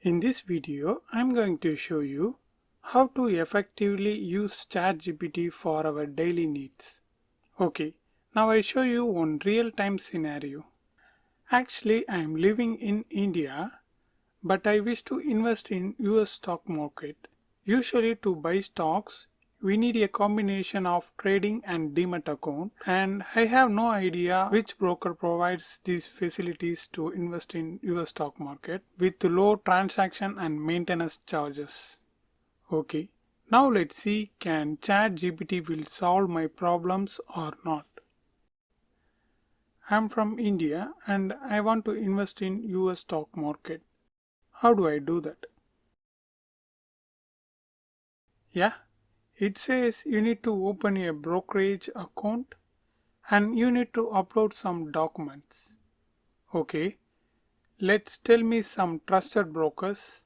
In this video, I'm going to show you how to effectively use ChatGPT for our daily needs. Okay, now I show you one real-time scenario. Actually, I'm living in India, but I wish to invest in US stock market. Usually to buy stocks, we need a combination of trading and DEMAT account, and I have no idea which broker provides these facilities to invest in US stock market with low transaction and maintenance charges. Okay, now let's see can ChatGPT will solve my problems or not. I'm from India and I want to invest in US stock market. How do I do that? Yeah, it says you need to open a brokerage account and you need to upload some documents. Okay, let's tell me some trusted brokers.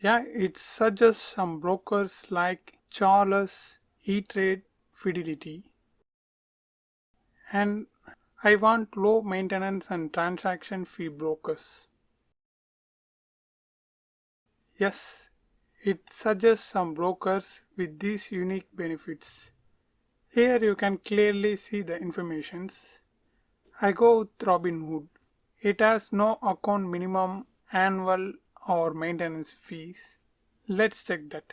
Yeah, it suggests some brokers like CHAGRES, E-Trade, Fidelity. And I want low maintenance and transaction fee brokers. Yes, it suggests some brokers with these unique benefits. Here you can clearly see the informations. I go with Robinhood. It has no account minimum, annual or maintenance fees. Let's check that.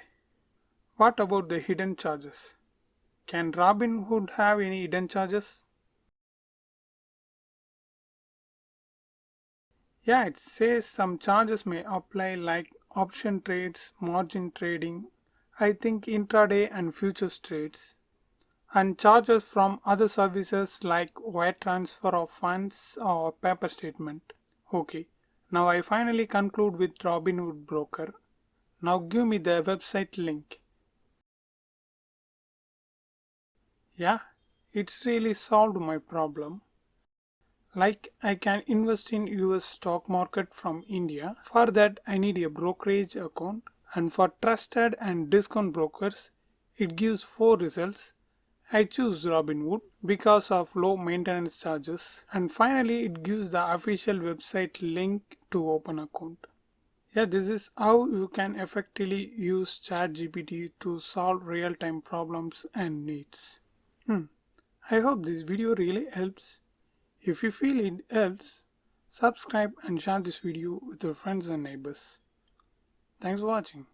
What about the hidden charges? Can Robinhood have any hidden charges? Yeah, it says some charges may apply like option trades, margin trading, I think intraday and futures trades, and charges from other services like wire transfer of funds or paper statement. Okay, now I finally conclude with Robinhood broker. Now give me the website link. Yeah, it's really solved my problem. Like I can invest in US stock market from India. For that I need a brokerage account, and for trusted and discount brokers it gives 4 results. I choose Robinhood because of low maintenance charges, and finally it gives the official website link to open account. Yeah, this is how you can effectively use ChatGPT to solve real-time problems and needs. I hope this video really helps. If you feel it helps, subscribe and share this video with your friends and neighbors. Thanks for watching.